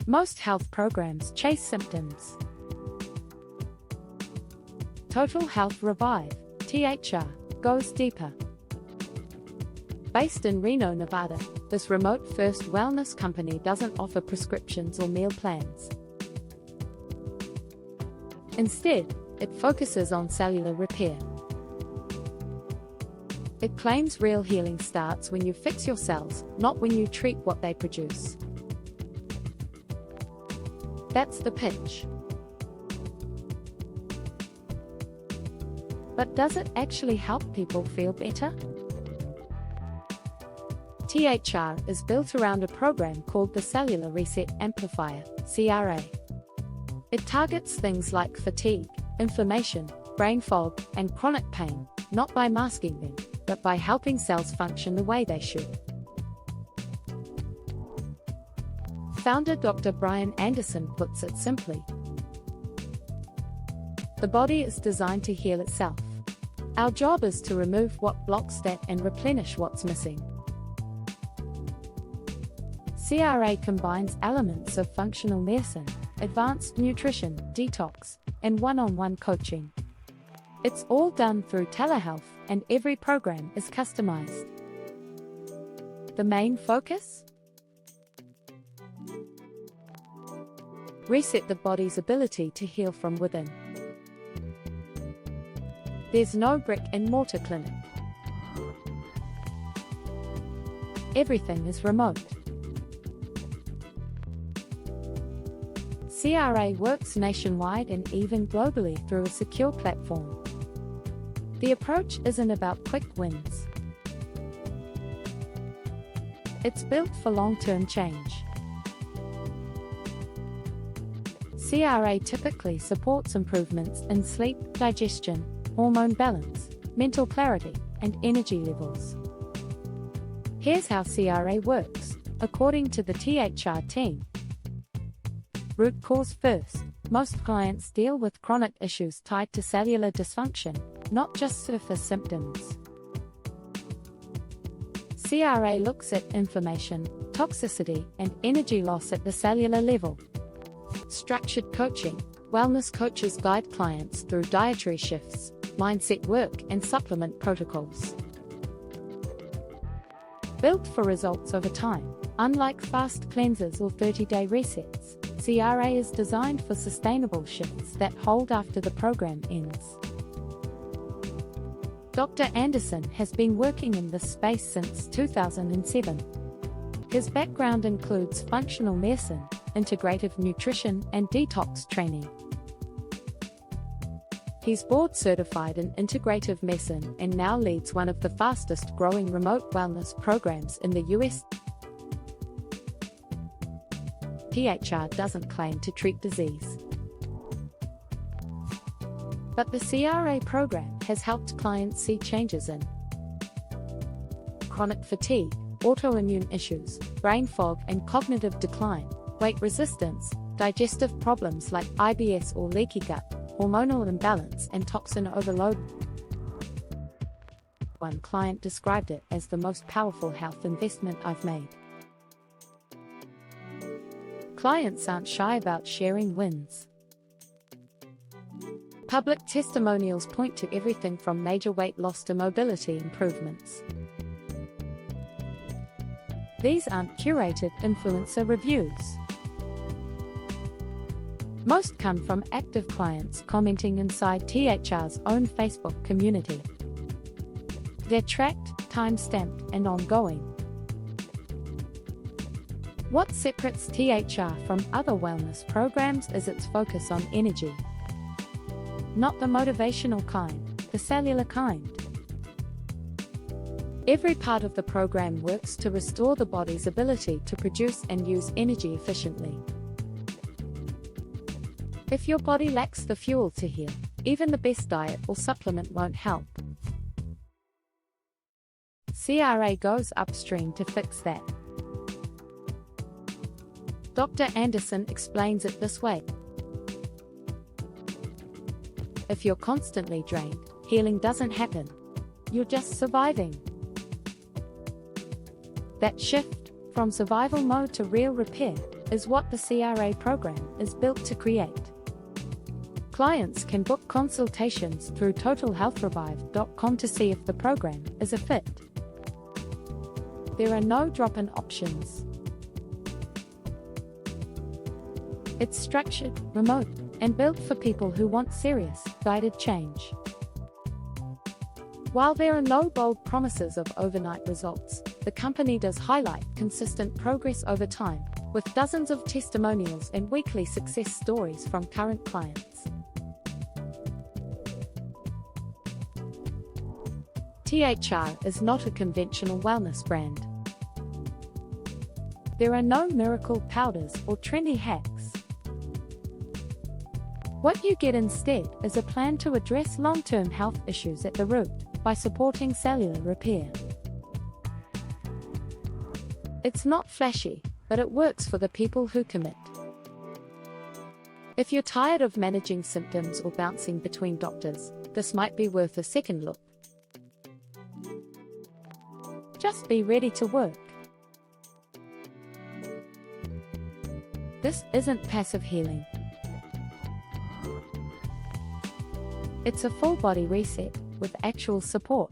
Most health programs chase symptoms. Total Health Revive, THR, goes deeper. Based in Reno, Nevada, this remote-first wellness company doesn't offer prescriptions or meal plans. Instead, it focuses on cellular repair. It claims real healing starts when you fix your cells, not when you treat what they produce. That's the pitch. But does it actually help people feel better? THR is built around a program called the Cellular Reset Amplifier, CRA. It targets things like fatigue, inflammation, brain fog, and chronic pain, not by masking them, but by helping cells function the way they should. Founder Dr. Brian Anderson puts it simply: the body is designed to heal itself. Our job is to remove what blocks that and replenish what's missing. CRA combines elements of functional medicine, advanced nutrition, detox, and one-on-one coaching. It's all done through telehealth, and every program is customized. The main focus? Reset the body's ability to heal from within. There's no brick-and-mortar clinic. Everything is remote. CRA works nationwide and even globally through a secure platform. The approach isn't about quick wins. It's built for long-term change. CRA typically supports improvements in sleep, digestion, hormone balance, mental clarity, and energy levels. Here's how CRA works, according to the THR team. Root cause first. Most clients deal with chronic issues tied to cellular dysfunction, not just surface symptoms. CRA looks at inflammation, toxicity, and energy loss at the cellular level. Structured coaching. Wellness coaches guide clients through dietary shifts, mindset work, and supplement protocols. Built for results over time. Unlike fast cleanses or 30-day resets, CRA is designed for sustainable shifts that hold after the program ends. Dr. Anderson has been working in this space since 2007. His background includes functional medicine, integrative nutrition, and detox training. He's board certified in integrative medicine and now leads one of the fastest growing remote wellness programs in the US. THR doesn't claim to treat disease. But the CRA program has helped clients see changes in chronic fatigue, autoimmune issues, brain fog and cognitive decline, weight resistance, digestive problems like IBS or leaky gut, hormonal imbalance and toxin overload. One client described it as the most powerful health investment I've made. Clients aren't shy about sharing wins. Public testimonials point to everything from major weight loss to mobility improvements. These aren't curated influencer reviews. Most come from active clients commenting inside THR's own Facebook community. They're tracked, time-stamped, and ongoing. What separates THR from other wellness programs is its focus on energy. Not the motivational kind, the cellular kind. Every part of the program works to restore the body's ability to produce and use energy efficiently. If your body lacks the fuel to heal, even the best diet or supplement won't help. CRA goes upstream to fix that. Dr. Anderson explains it this way. If you're constantly drained, healing doesn't happen. You're just surviving. That shift, from survival mode to real repair, is what the CRA program is built to create. Clients can book consultations through totalhealthrevive.com to see if the program is a fit. There are no drop-in options. It's structured, remote, and built for people who want serious, guided change. While there are no bold promises of overnight results, the company does highlight consistent progress over time, with dozens of testimonials and weekly success stories from current clients. THR is not a conventional wellness brand. There are no miracle powders or trendy hacks. What you get instead is a plan to address long-term health issues at the root by supporting cellular repair. It's not flashy, but it works for the people who commit. If you're tired of managing symptoms or bouncing between doctors, this might be worth a second look. Just be ready to work. This isn't passive healing. It's a full body reset with actual support.